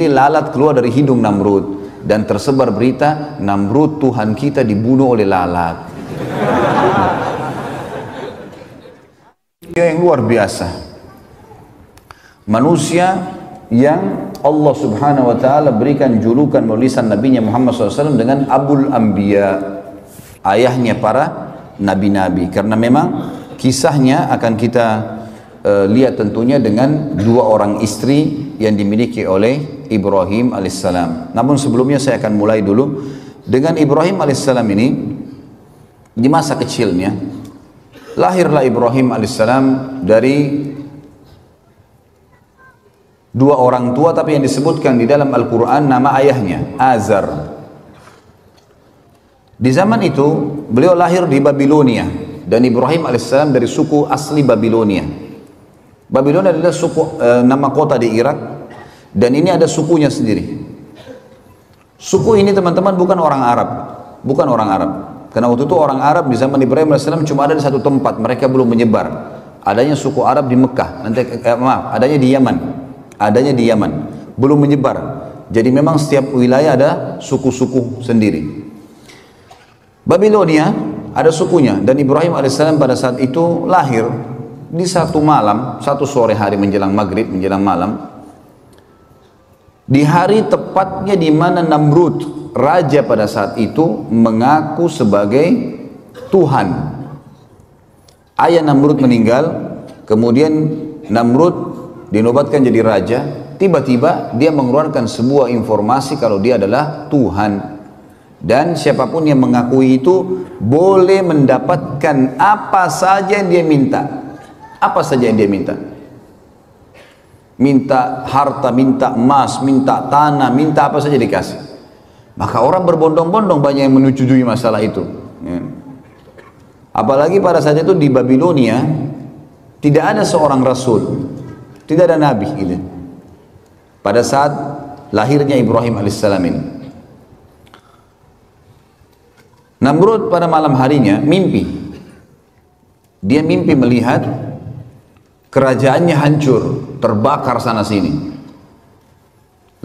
ini lalat keluar dari hidung Namrud. Dan tersebar berita, Namrud Tuhan kita dibunuh oleh lalat. Yang luar biasa. Manusia yang Allah subhanahu wa ta'ala berikan julukan melalui lisan Nabi Muhammad SAW dengan Abul Anbiya, ayahnya para nabi-nabi. Karena memang kisahnya akan kita lihat tentunya dengan dua orang istri yang dimiliki oleh Ibrahim alaihissalam. Namun sebelumnya saya akan mulai dulu dengan Ibrahim alaihissalam ini. Di masa kecilnya lahirlah Ibrahim alaihissalam dari dua orang tua, tapi yang disebutkan di dalam Al-Quran nama ayahnya Azar. Di zaman itu beliau lahir di Babilonia, dan Ibrahim alaihissalam dari suku asli Babilonia. Babilonia adalah suku, nama kota di Irak, dan ini ada sukunya sendiri. Suku ini teman-teman bukan orang Arab, bukan orang Arab. Karena waktu itu orang Arab di zaman Ibrahim alaihissalam cuma ada di satu tempat, mereka belum menyebar. Adanya suku Arab di Mekah, adanya di Yaman. Adanya di Yaman, belum menyebar. Jadi memang setiap wilayah ada suku-suku sendiri. Babilonia ada sukunya, dan Ibrahim alaihissalam pada saat itu lahir di satu malam, satu sore hari menjelang maghrib, menjelang malam. Di hari tepatnya di mana Namrud, raja pada saat itu, mengaku sebagai Tuhan. Ayah Namrud meninggal, kemudian Namrud dinobatkan jadi raja. Tiba-tiba dia mengeluarkan sebuah informasi kalau dia adalah Tuhan, dan siapapun yang mengakui itu boleh mendapatkan apa saja yang dia minta. Apa saja yang dia minta. Minta harta, minta emas, minta tanah, minta apa saja dikasih. Maka orang berbondong-bondong banyak yang menyetujui masalah itu. Apalagi pada saat itu di Babilonia tidak ada seorang rasul, tidak ada nabi gitu. Pada saat lahirnya Ibrahim alaihissalam ini, Namrud pada malam harinya mimpi. Dia mimpi melihat kerajaannya hancur, terbakar sana sini.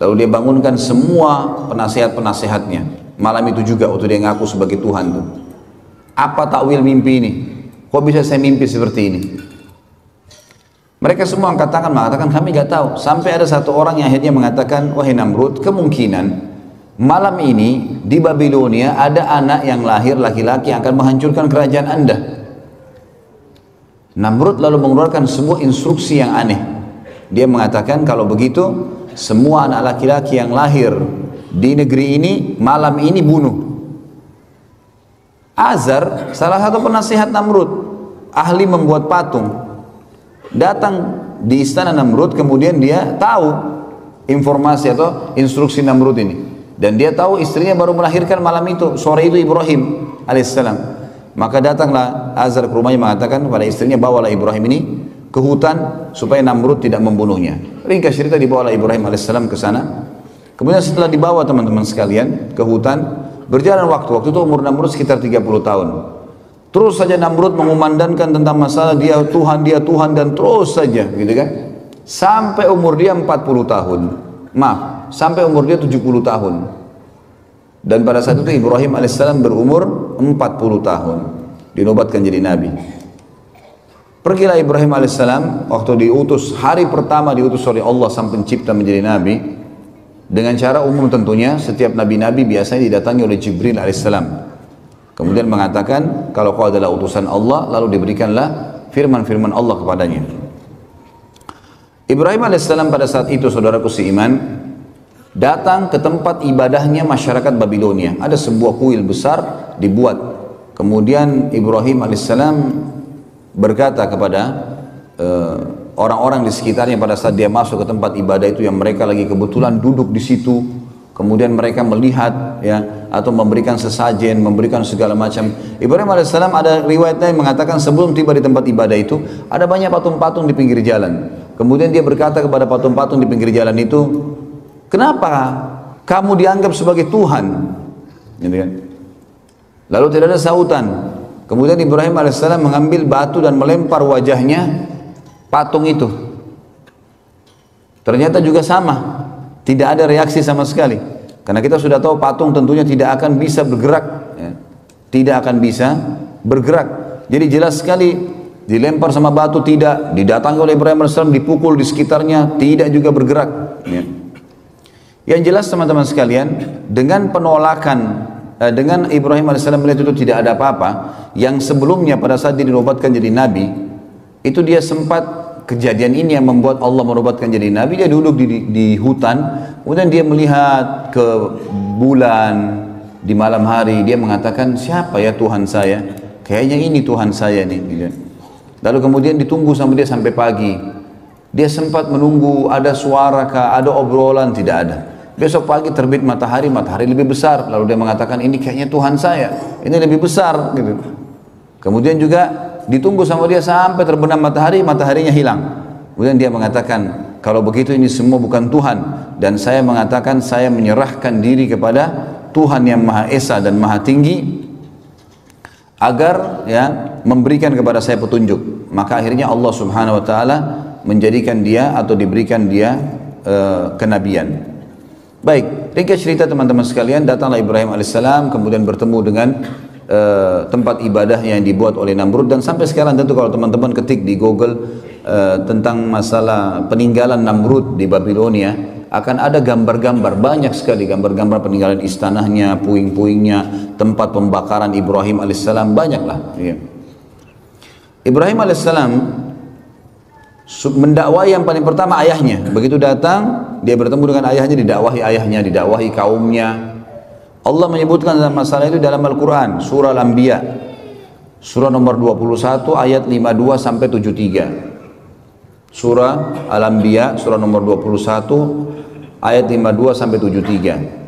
Lalu dia bangunkan semua penasihat-penasihatnya. Malam itu juga waktu dia ngaku sebagai Tuhan tuh. Apa takwil mimpi ini? Kok bisa saya mimpi seperti ini? Mereka semua angkat tangan mengatakan kami gak tahu. Sampai ada satu orang yang akhirnya mengatakan, wahai Namrud, kemungkinan malam ini di Babilonia ada anak yang lahir laki-laki yang akan menghancurkan kerajaan Anda. Namrud lalu mengeluarkan sebuah instruksi yang aneh. Dia mengatakan kalau begitu semua anak laki-laki yang lahir di negeri ini malam ini bunuh. Azar, salah satu penasihat Namrud, ahli membuat patung, datang di istana Namrud. Kemudian dia tahu informasi atau instruksi Namrud ini, dan dia tahu istrinya baru melahirkan malam itu, sore itu Ibrahim alaihissalam. Maka datanglah Azar ke rumahnya mengatakan kepada istrinya, bawalah Ibrahim ini ke hutan supaya Namrud tidak membunuhnya. Ringkas cerita, dibawalah Ibrahim alaihissalam ke sana. Kemudian setelah dibawa teman-teman sekalian ke hutan, berjalan waktu itu umur Namrud sekitar 30 tahun. Terus saja Namrud mengumandangkan tentang masalah dia Tuhan, dan terus saja gitu kan. Sampai umur dia 40 tahun. Maaf, sampai umur dia 70 tahun. Dan pada saat itu Ibrahim alaihissalam berumur 40 tahun, dinobatkan jadi nabi. Pergilah Ibrahim alaihissalam waktu diutus, hari pertama diutus oleh Allah sang pencipta menjadi nabi. Dengan cara umum tentunya, setiap nabi-nabi biasanya didatangi oleh Jibril alaihissalam. Kemudian mengatakan kalau kau adalah utusan Allah, lalu diberikanlah firman-firman Allah kepadanya. Ibrahim alaihissalam pada saat itu, saudaraku seiman, datang ke tempat ibadahnya masyarakat Babilonia. Ada sebuah kuil besar dibuat. Kemudian Ibrahim alaihissalam berkata kepada orang-orang di sekitarnya pada saat dia masuk ke tempat ibadah itu, yang mereka lagi kebetulan duduk di situ. Kemudian mereka melihat ya, atau memberikan sesajen, memberikan segala macam. Ibrahim alaihissalam ada riwayatnya yang mengatakan sebelum tiba di tempat ibadah itu ada banyak patung-patung di pinggir jalan. Kemudian dia berkata kepada patung-patung di pinggir jalan itu, kenapa kamu dianggap sebagai Tuhan? Gitu kan? Lalu tidak ada sautan. Kemudian Ibrahim alaihissalam mengambil batu dan melempar wajahnya patung itu. Ternyata juga sama. Tidak ada reaksi sama sekali. Karena kita sudah tahu patung tentunya tidak akan bisa bergerak. Ya. Tidak akan bisa bergerak. Jadi jelas sekali dilempar sama batu tidak, didatangi oleh Ibrahim AS, dipukul di sekitarnya, tidak juga bergerak. Ya. Yang jelas teman-teman sekalian, dengan penolakan, dengan Ibrahim AS melihat itu tidak ada apa-apa, yang sebelumnya pada saat dia dinobatkan jadi nabi, itu dia sempat, kejadian ini yang membuat Allah menobatkan jadi nabi, dia duduk di hutan, kemudian dia melihat ke bulan di malam hari, dia mengatakan, siapa ya Tuhan saya? Kayaknya ini Tuhan saya nih. Lalu kemudian ditunggu sama dia sampai pagi. Dia sempat menunggu ada suara kah, ada obrolan, tidak ada. Besok pagi terbit matahari, matahari lebih besar. Lalu dia mengatakan, ini kayaknya Tuhan saya, ini lebih besar. Gitu. Kemudian juga ditunggu sama dia sampai terbenam matahari, mataharinya hilang. Kemudian dia mengatakan, kalau begitu ini semua bukan Tuhan. Dan saya mengatakan, saya menyerahkan diri kepada Tuhan yang Maha Esa dan Maha Tinggi, agar ya memberikan kepada saya petunjuk. Maka akhirnya Allah Subhanahu Wa Taala menjadikan dia atau diberikan dia kenabian. Baik, ringkas cerita teman-teman sekalian, datanglah Ibrahim alaihissalam, kemudian bertemu dengan tempat ibadah yang dibuat oleh Namrud. Dan sampai sekarang tentu kalau teman-teman ketik di Google tentang masalah peninggalan Namrud di Babilonia, akan ada gambar-gambar, banyak sekali gambar-gambar peninggalan istananya, puing-puingnya, tempat pembakaran Ibrahim alaihissalam, banyaklah. Ya. Ibrahim alaihissalam mendakwai yang paling pertama ayahnya. Begitu datang, dia bertemu dengan ayahnya, didakwahi ayahnya, didakwahi kaumnya. Allah menyebutkan dalam masalah itu dalam Al-Quran, surah Al-Anbiya, surah nomor 21 ayat 52 sampai 73. Surah Al-Anbiya, surah nomor 21 ayat 52 sampai 73.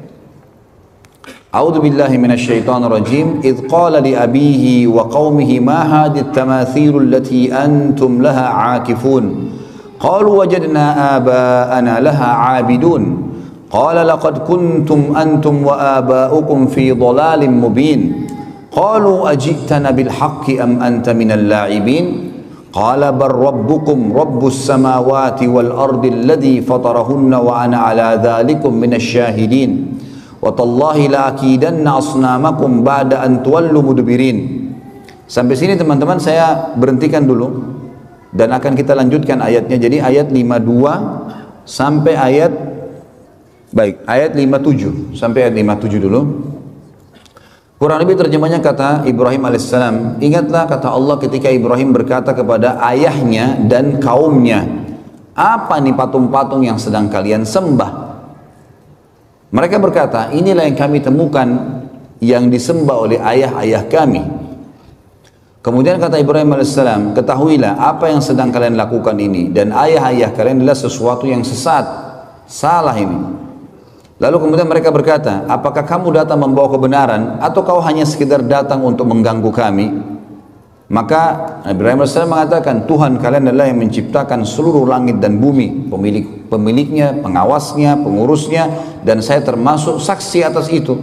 A'udzu billahi minasyaitonir rajim. Idz qala li abihi wa qaumihi ma hadhihi at-tamathil allati antum laha 'akifun. Qalu wajadna aba'ana laha 'abidun. Qala laqad kuntum antum wa aba'ukum fi dhalalin mubin. Qalu aji'tana bil haqqi am anta minal la'ibin. Qala bar rabbukum rabbus samawati wal ardi alladhi fatarahunna wa ana ala dhalikum minasy syahidin. Wa tallahi la akidanna asnamakum ba'da an tuwallu mudbirin. Sampai sini teman-teman saya berhentikan dulu dan akan kita lanjutkan ayatnya. Jadi ayat 52 sampai ayat ayat 57 sampai ayat 57 dulu. Kurang lebih terjemahnya kata Ibrahim alaihissalam, ingatlah kata Allah ketika Ibrahim berkata kepada ayahnya dan kaumnya, apa nih patung-patung yang sedang kalian sembah? Mereka berkata, inilah yang kami temukan yang disembah oleh ayah-ayah kami. Kemudian kata Ibrahim alaihissalam, ketahuilah apa yang sedang kalian lakukan ini dan ayah-ayah kalian adalah sesuatu yang sesat, salah ini. Lalu kemudian mereka berkata, apakah kamu datang membawa kebenaran atau kau hanya sekedar datang untuk mengganggu kami? Maka Ibrahim AS mengatakan, Tuhan kalian adalah yang menciptakan seluruh langit dan bumi, pemiliknya, pengawasnya, pengurusnya, dan saya termasuk saksi atas itu.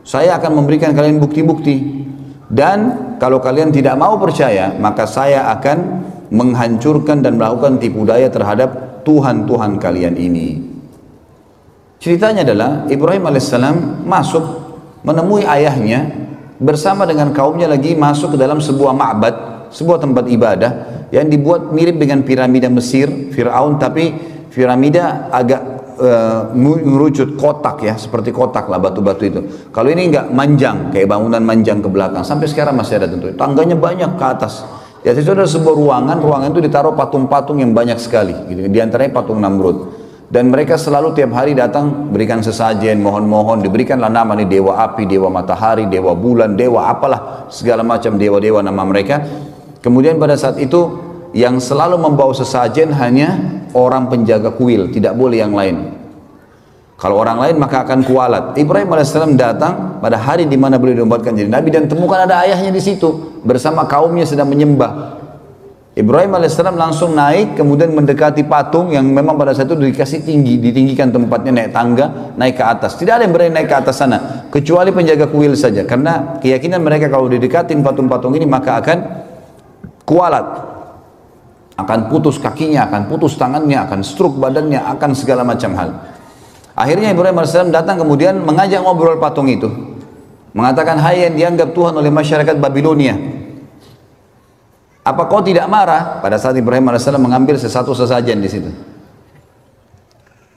Saya akan memberikan kalian bukti-bukti. Dan kalau kalian tidak mau percaya, maka saya akan menghancurkan dan melakukan tipu daya terhadap Tuhan-Tuhan kalian ini. Ceritanya adalah Ibrahim alaihissalam masuk menemui ayahnya bersama dengan kaumnya lagi masuk ke dalam sebuah ma'bad, sebuah tempat ibadah yang dibuat mirip dengan piramida Mesir, Fir'aun, tapi piramida agak mengerucut kotak ya, seperti kotak lah batu-batu itu. Kalau ini enggak manjang, kayak bangunan manjang ke belakang, sampai sekarang masih ada tentu. Tangganya banyak ke atas. Di atas itu ada sebuah ruangan itu ditaruh patung-patung yang banyak sekali, gitu. Di antaranya patung Namrud. Dan mereka selalu tiap hari datang berikan sesajen, mohon-mohon, diberikanlah nama nih dewa api, dewa matahari, dewa bulan, dewa apalah, segala macam dewa-dewa nama mereka. Kemudian pada saat itu yang selalu membawa sesajen hanya orang penjaga kuil, tidak boleh yang lain. Kalau orang lain maka akan kualat. Ibrahim alaihissalam datang pada hari di mana beliau dinobatkan jadi nabi dan temukan ada ayahnya di situ bersama kaumnya sedang menyembah. Ibrahim alaihissalam langsung naik, kemudian mendekati patung yang memang pada saat itu dikasih tinggi, ditinggikan tempatnya, naik tangga, naik ke atas. Tidak ada yang berani naik ke atas sana, kecuali penjaga kuil saja. Karena keyakinan mereka kalau didekatin patung-patung ini maka akan kualat, akan putus kakinya, akan putus tangannya, akan stroke badannya, akan segala macam hal. Akhirnya Ibrahim AS datang kemudian mengajak ngobrol patung itu. Mengatakan, hai yang dianggap Tuhan oleh masyarakat Babilonia, apa kau tidak marah? Pada saat Ibrahim AS mengambil sesuatu sesajen di situ.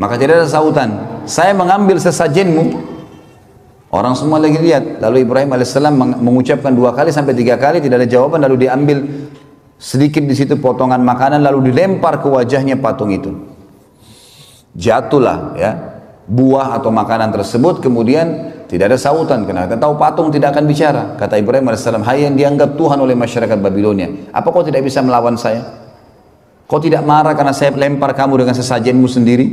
Maka tidak ada sautan. Saya mengambil sesajenmu. Orang semua lagi lihat. Lalu Ibrahim AS mengucapkan 2 kali sampai 3 kali, tidak ada jawaban. Lalu diambil sedikit di situ potongan makanan, lalu dilempar ke wajahnya patung itu. Jatuhlah ya buah atau makanan tersebut, kemudian tidak ada sautan. Karena kita tahu patung tidak akan bicara. Kata Ibrahim AS, hai yang dianggap Tuhan oleh masyarakat Babilonia, apa kau tidak bisa melawan saya? Kau tidak marah karena saya lempar kamu dengan sesajenmu sendiri?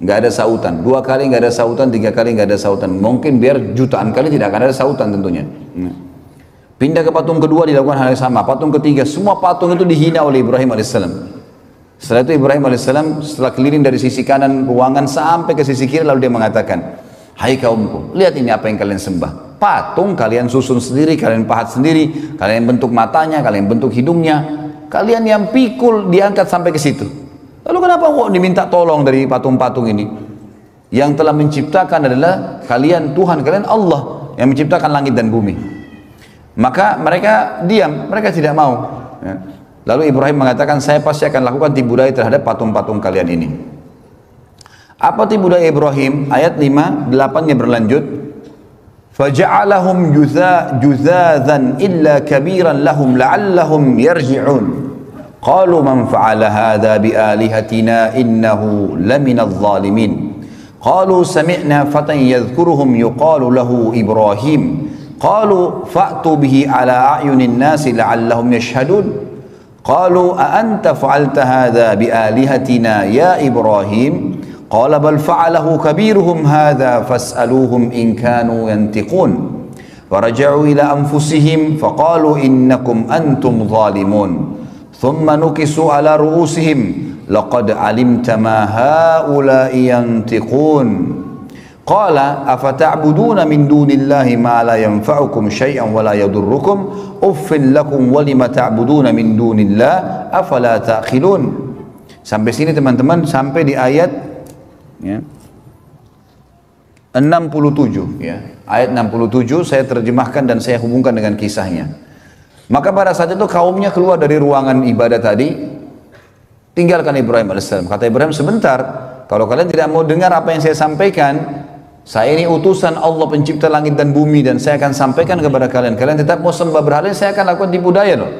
Nggak ada sautan. 2 kali nggak ada sautan, 3 kali nggak ada sautan. Mungkin biar jutaan kali tidak akan ada sautan tentunya. Pindah ke patung kedua, dilakukan hal yang sama. Patung ketiga, semua patung itu dihina oleh Ibrahim AS. Setelah itu Ibrahim AS setelah keliling dari sisi kanan ruangan sampai ke sisi kiri, lalu dia mengatakan, hai kaumku, lihat ini apa yang kalian sembah. Patung kalian susun sendiri, kalian pahat sendiri, kalian bentuk matanya, kalian bentuk hidungnya, kalian yang pikul diangkat sampai ke situ. Lalu kenapa kok diminta tolong dari patung-patung ini? Yang telah menciptakan adalah kalian, Tuhan kalian Allah yang menciptakan langit dan bumi. Maka mereka diam, mereka tidak mau. Lalu Ibrahim mengatakan, saya pasti akan lakukan tipu daya terhadap patung-patung kalian ini. Apa tipu daya Ibrahim? Ayat 5, 8-nya berlanjut. فَجَعَلَهُمْ جُذَاذًا إِلَّا كَبِيرًا لَهُمْ لَعَلَّهُمْ يَرْجِعُونَ قَالُوا مَنْ فَعَلَ هَذَا بِآلِهَتِنَا إِنَّهُ لَمِنَ الظَّالِمِينَ قَالُوا سَمِعْنَا فَتًى يَذْكُرُهُمْ يُقَالُ لَهُ إِبْرَاهِيمُ قَالُوا فَأْتُوا بِهِ عَلَى أَعْيُنِ النَّاسِ لَعَلَّهُمْ يَشْهَدُونَ قَالُوا أَأَنْتَ فَعَلْتَ هَذَا بِآلِهَتِنَا يَا إِبْرَاهِيمُ قَالَ بَلْ فَعَلَهُ كَبِيرُهُمْ هَذَا فَاسْأَلُوهُمْ إِنْ كَانُوا يَنْطِقُونَ فَرَجَعُوا إِلَى أَنفُسِهِمْ فَقَالُوا إِنَّكُمْ أَنْتُمْ ظَالِمُونَ ثُمَّ نُكِسُوا عَلَى رُؤُوسِهِمْ لَقَدْ عَلِمْتَ مَا هَؤُلَاءِ يَنْطِقُونَ قَالَ أَفَتَعْبُدُونَ مِنْ دُونِ اللَّهِ مَا لَا يَنْفَعُكُمْ شَيْئًا وَلَا يَضُرُّكُمْ أُفٍّ لَكُمْ وَلِمَ تَعْبُدُونَ مِنْ دُونِ اللَّهِ أَفَلَا تَعْقِلُونَ. Sampai sini teman-teman, sampai di ayat ya, 67 ya. Ayat 67 saya terjemahkan dan saya hubungkan dengan kisahnya. Maka pada saat itu kaumnya keluar dari ruangan ibadah tadi, tinggalkan Ibrahim AS. Kata Ibrahim, sebentar, kalau kalian tidak mau dengar apa yang saya sampaikan, saya ini utusan Allah pencipta langit dan bumi, dan saya akan sampaikan kepada kalian. Kalian tetap mau sembah berhala, saya akan lakukan tipu daya loh.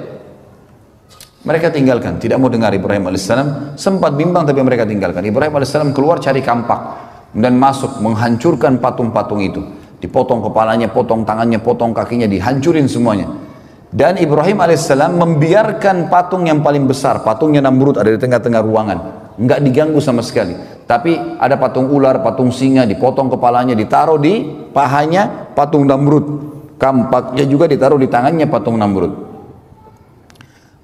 Mereka tinggalkan, tidak mau dengar Ibrahim AS. Sempat bimbang tapi mereka tinggalkan. Ibrahim AS keluar cari kampak dan masuk menghancurkan patung-patung itu. Dipotong kepalanya, potong tangannya, potong kakinya, dihancurin semuanya. Dan Ibrahim AS membiarkan patung yang paling besar, patungnya Namrud, ada di tengah-tengah ruangan, nggak diganggu sama sekali. Tapi ada patung ular, patung singa, dipotong kepalanya, ditaruh di pahanya patung Namrud. Kampaknya juga ditaruh di tangannya patung Namrud.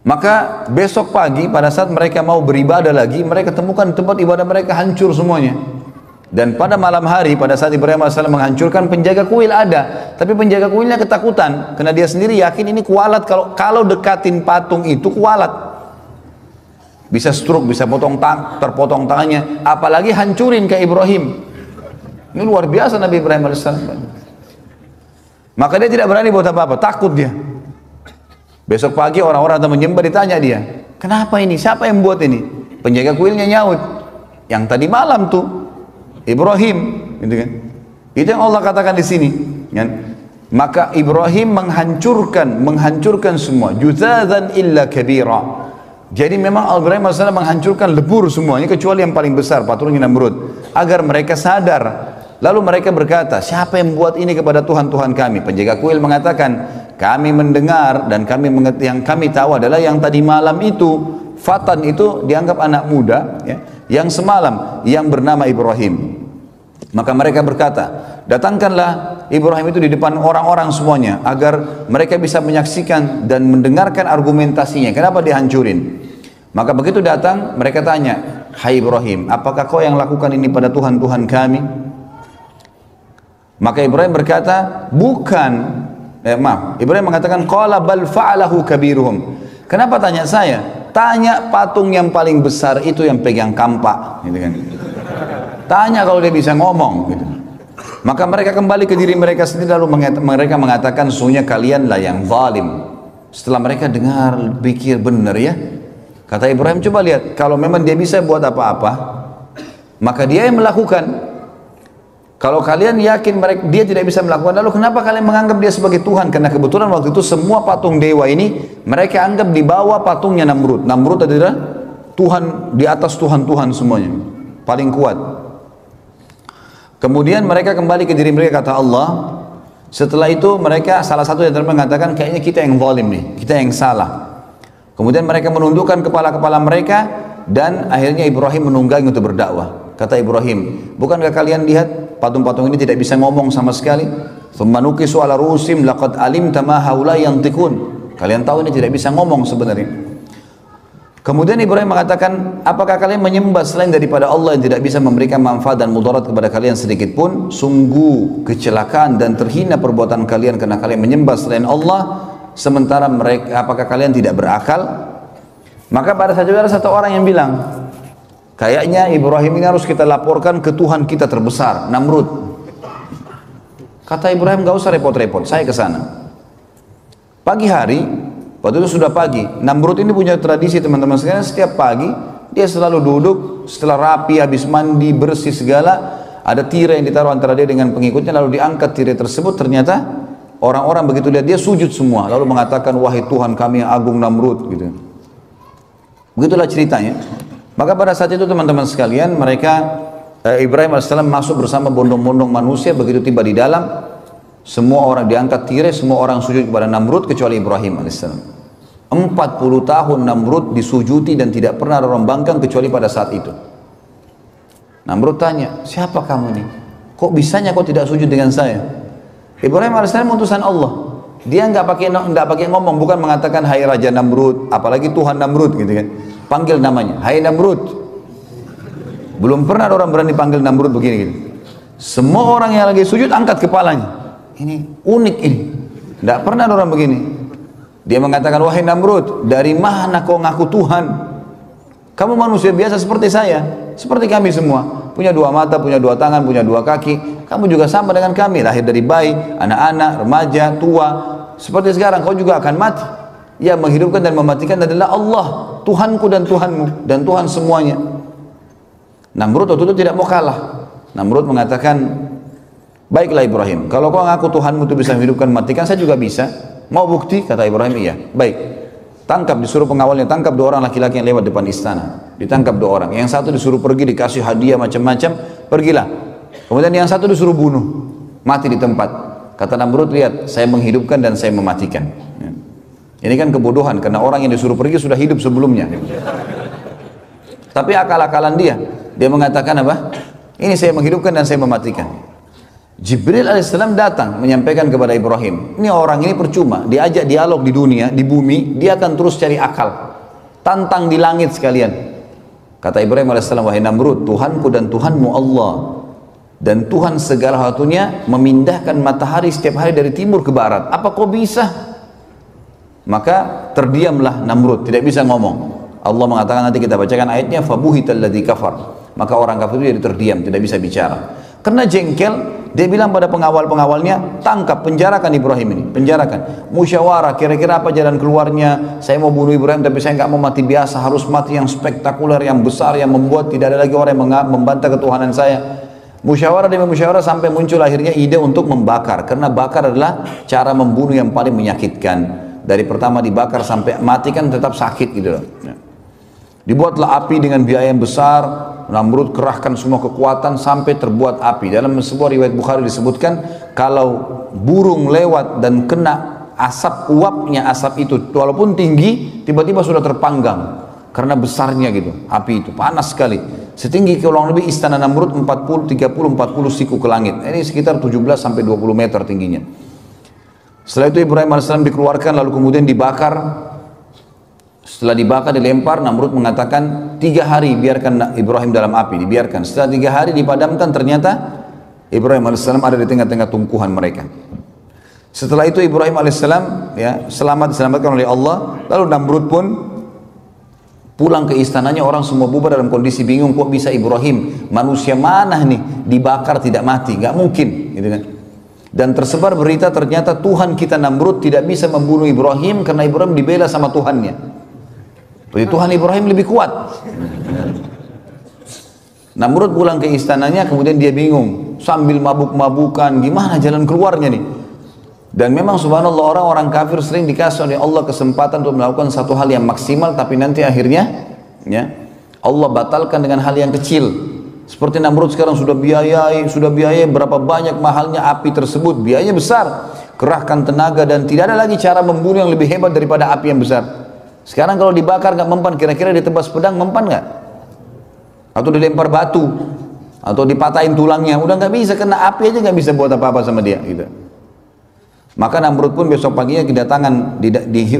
Maka besok pagi pada saat mereka mau beribadah lagi, mereka temukan tempat ibadah mereka hancur semuanya. Dan pada malam hari, pada saat Ibrahim AS menghancurkan, penjaga kuil ada, tapi penjaga kuilnya ketakutan karena dia sendiri yakin ini kualat, kalau dekatin patung itu kualat, bisa stroke, bisa terpotong tangannya, apalagi hancurin ke Ibrahim. Ini luar biasa Nabi Ibrahim AS. Maka dia tidak berani buat apa-apa, takut dia. Besok pagi orang-orang atau menyembah, ditanya dia, kenapa ini, siapa yang buat ini? Penjaga kuilnya nyaut, yang tadi malam tuh Ibrahim, gitu kan? Itu yang Allah katakan di sini, kan? Maka Ibrahim menghancurkan semua, juzadzan illa kabira. Jadi memang Ibrahim AS menghancurkan lebur semuanya kecuali yang paling besar, patungnya Namrud, agar mereka sadar. Lalu mereka berkata, siapa yang buat ini kepada Tuhan-Tuhan kami? Penjaga kuil mengatakan, kami mendengar dan yang kami tahu adalah yang tadi malam itu, Fatan itu dianggap anak muda ya, yang semalam yang bernama Ibrahim. Maka mereka berkata, datangkanlah Ibrahim itu di depan orang-orang semuanya agar mereka bisa menyaksikan dan mendengarkan argumentasinya, kenapa dihancurin. Maka begitu datang, mereka tanya, hai Ibrahim, apakah kau yang lakukan ini pada Tuhan-Tuhan kami? Maka Ibrahim berkata, bukan. Ibrahim mengatakan, qala bal fa'alahu kabiruhum. Kenapa tanya saya? Tanya patung yang paling besar itu yang pegang kampak, gitu kan. Tanya kalau dia bisa ngomong gitu. Maka mereka kembali ke diri mereka sendiri lalu mereka mengatakan sesungguhnya kalianlah yang zalim. Setelah mereka dengar, pikir benar ya. Kata Ibrahim, coba lihat, kalau memang dia bisa buat apa-apa, maka dia yang melakukan. Kalau kalian yakin dia tidak bisa melakukan, lalu kenapa kalian menganggap dia sebagai Tuhan? Karena kebetulan waktu itu semua patung dewa ini mereka anggap di bawah patungnya Namrud. Namrud adalah Tuhan di atas Tuhan-Tuhan semuanya, paling kuat. Kemudian mereka kembali ke diri mereka, kata Allah. Setelah itu mereka salah satu yang mengatakan kayaknya kita yang zalim nih, kita yang salah. Kemudian mereka menundukkan kepala-kepala mereka dan akhirnya Ibrahim menunggangi untuk berdakwah. Kata Ibrahim, bukankah kalian lihat patung-patung ini tidak bisa ngomong sama sekali? Tsumma nukisu ala rusim laqad alimta ma haula yantiqun. Kalian tahu ini tidak bisa ngomong sebenarnya. Kemudian Ibrahim mengatakan, apakah kalian menyembah selain daripada Allah yang tidak bisa memberikan manfaat dan mudarat kepada kalian sedikit pun? Sungguh kecelakaan dan terhina perbuatan kalian karena kalian menyembah selain Allah, sementara mereka, apakah kalian tidak berakal? Maka pada saat itu ada satu orang yang bilang, kayaknya Ibrahim ini harus kita laporkan ke Tuhan kita terbesar, Namrud. Kata Ibrahim, gak usah repot-repot, saya ke sana. Pagi hari, waktu itu sudah pagi. Namrud ini punya tradisi teman-teman sekalian, setiap pagi dia selalu duduk setelah rapi, habis mandi, bersih segala, ada tirai yang ditaruh antara dia dengan pengikutnya, lalu diangkat tirai tersebut. Ternyata orang-orang begitu lihat dia sujud semua, lalu mengatakan, wahai Tuhan kami yang agung Namrud gitu. Begitulah ceritanya. Maka pada saat itu teman-teman sekalian, Ibrahim AS masuk bersama bondong-bondong manusia. Begitu tiba di dalam, semua orang diangkat tirai, semua orang sujud kepada Namrud kecuali Ibrahim AS. 40 tahun Namrud disujuti dan tidak pernah orang bangkang kecuali pada saat itu. Namrud tanya, siapa kamu nih? Kok bisanya kau tidak sujud dengan saya? Ibrahim AS utusan Allah. Dia nggak pakai ngomong, bukan mengatakan hai Raja Namrud, apalagi Tuhan Namrud gitu kan. Panggil namanya, hai Namrud. Belum pernah orang berani panggil Namrud begini gitu. Semua orang yang lagi sujud angkat kepalanya. Ini unik ini, tidak pernah orang begini. Dia mengatakan, wahai Namrud, dari mana kau ngaku Tuhan? Kamu manusia biasa seperti saya, seperti kami semua, punya dua mata, punya dua tangan, punya dua kaki. Kamu juga sama dengan kami, lahir dari bayi, anak-anak, remaja, tua. Seperti sekarang kau juga akan mati. Yang menghidupkan dan mematikan adalah Allah, Tuhanku dan Tuhanmu, dan Tuhan semuanya. Namrud waktu itu tidak mau kalah. Namrud mengatakan, baiklah Ibrahim, kalau kau ngaku Tuhanmu itu bisa menghidupkan, mematikan, saya juga bisa. Mau bukti? Kata Ibrahim, iya. Baik, tangkap, disuruh pengawalnya, tangkap dua orang laki-laki yang lewat depan istana. Ditangkap dua orang, yang satu disuruh pergi, dikasih hadiah macam-macam, pergilah. Kemudian yang satu disuruh bunuh, mati di tempat. Kata Namrud, lihat, saya menghidupkan dan saya mematikan. Ini kan kebodohan, karena orang yang disuruh pergi sudah hidup sebelumnya. Tapi akal-akalan dia mengatakan apa? Ini saya menghidupkan dan saya mematikan. Jibril alaihissalam datang menyampaikan kepada Ibrahim, ini orang ini percuma, diajak dialog di dunia, di bumi, dia akan terus cari akal, tantang di langit sekalian. Kata Ibrahim alaihissalam, wahai Namrud, Tuhanku dan Tuhanmu Allah, dan Tuhan segala satunya memindahkan matahari setiap hari dari timur ke barat, apa kau bisa? Maka terdiamlah Namrud, tidak bisa ngomong. Allah mengatakan, nanti kita bacakan ayatnya, fabuhital ladzi kafar, maka orang kafir itu jadi terdiam, tidak bisa bicara. Karena jengkel, dia bilang pada pengawal-pengawalnya, tangkap, penjarakan Ibrahim ini, penjarakan. Musyawarah, kira-kira apa jalan keluarnya? Saya mau bunuh Ibrahim, tapi saya nggak mau mati biasa, harus mati yang spektakuler, yang besar, yang membuat tidak ada lagi orang yang membantah ketuhanan saya. Musyawarah demi musyawarah sampai muncul akhirnya ide untuk membakar, karena bakar adalah cara membunuh yang paling menyakitkan. Dari pertama dibakar sampai mati kan tetap sakit gitu loh. Dibuatlah api dengan biaya yang besar. Namrud kerahkan semua kekuatan sampai terbuat api. Dalam sebuah riwayat Bukhari disebutkan, kalau burung lewat dan kena asap, uapnya asap itu walaupun tinggi, tiba-tiba sudah terpanggang karena besarnya gitu. Api itu panas sekali, setinggi kurang lebih istana Namrud 40 siku ke langit. Ini sekitar 17 sampai 20 meter tingginya. Setelah itu Ibrahim AS dikeluarkan, lalu kemudian dibakar. Setelah dibakar, dilempar, Namrud mengatakan 3 hari biarkan Ibrahim dalam api, dibiarkan. Setelah 3 hari dipadamkan, ternyata Ibrahim AS ada di tengah-tengah tumpuhan mereka. Setelah itu Ibrahim AS ya, diselamatkan oleh Allah. Lalu Namrud pun Pulang ke istananya orang semua bubar dalam kondisi bingung, kok bisa Ibrahim, manusia mana nih dibakar tidak mati, nggak mungkin, gitu kan? Dan tersebar berita ternyata Tuhan kita Namrud tidak bisa membunuh Ibrahim karena Ibrahim dibela sama Tuhannya. Jadi Tuhan Ibrahim lebih kuat. Namrud pulang ke istananya, kemudian dia bingung, sambil mabuk-mabukan, gimana jalan keluarnya nih? Dan memang subhanallah orang-orang kafir sering dikasih oleh Allah kesempatan untuk melakukan satu hal yang maksimal, tapi nanti akhirnya ya Allah batalkan dengan hal yang kecil. Seperti Namrud sekarang sudah biayai berapa banyak mahalnya api tersebut, biayanya besar, kerahkan tenaga dan tidak ada lagi cara membunuh yang lebih hebat daripada api yang besar. Sekarang kalau dibakar nggak mempan, kira-kira ditebas pedang mempan nggak? Atau dilempar batu, atau dipatahin tulangnya, udah nggak bisa, kena api aja nggak bisa buat apa-apa sama dia, gitu. Maka Namrud pun besok paginya kedatangan,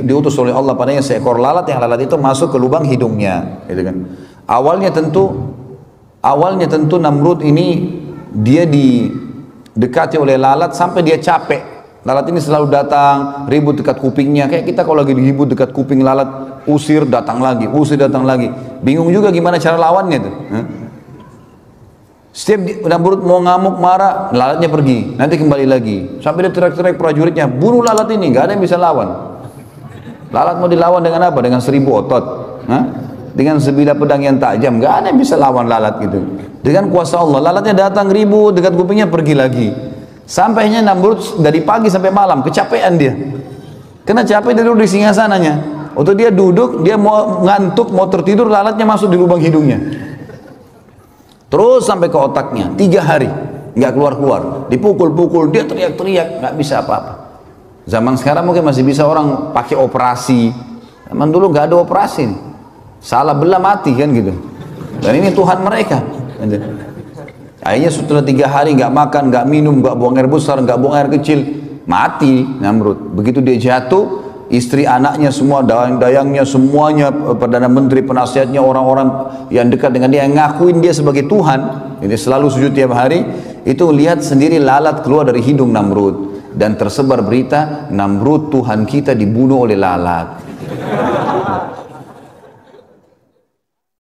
diutus oleh Allah padanya seekor lalat, yang lalat itu masuk ke lubang hidungnya, gitu kan. Awalnya tentu Namrud ini dia didekati oleh lalat sampai dia capek. Lalat ini selalu datang, ribut dekat kupingnya, kayak kita kalau lagi ribut dekat kuping lalat, usir datang lagi, bingung juga gimana cara lawannya tuh. Setiap Namrud mau ngamuk marah, lalatnya pergi, nanti kembali lagi, sampai dia teriak-teriak prajuritnya, bunuh lalat ini, nggak ada yang bisa lawan. Lalat mau dilawan dengan apa? Dengan 1000 otot, dengan sebilah pedang yang tajam, nggak ada yang bisa lawan lalat gitu. Dengan kuasa Allah, lalatnya datang ribut dekat kupingnya, pergi lagi. Sampainya Namrud dari pagi sampai malam, kecapean dia, kena capek dia duduk di singgasananya. Waktu dia duduk, dia mau ngantuk, mau tertidur, lalatnya masuk di lubang hidungnya. Terus sampai ke otaknya, 3 hari nggak keluar-keluar, dipukul-pukul, dia teriak-teriak, nggak bisa apa-apa. Zaman sekarang mungkin masih bisa orang pakai operasi, zaman dulu nggak ada operasi, salah belah mati kan gitu. Dan ini Tuhan mereka. Akhirnya setelah 3 hari nggak makan, nggak minum, nggak buang air besar, nggak buang air kecil, mati Namrud. Begitu dia jatuh, istri anaknya semua, dayang-dayangnya semuanya, perdana menteri, penasihatnya, orang-orang yang dekat dengan dia yang ngakuin dia sebagai Tuhan, ini selalu sujud tiap hari, itu lihat sendiri lalat keluar dari hidung Namrud, dan tersebar berita Namrud Tuhan kita dibunuh oleh lalat.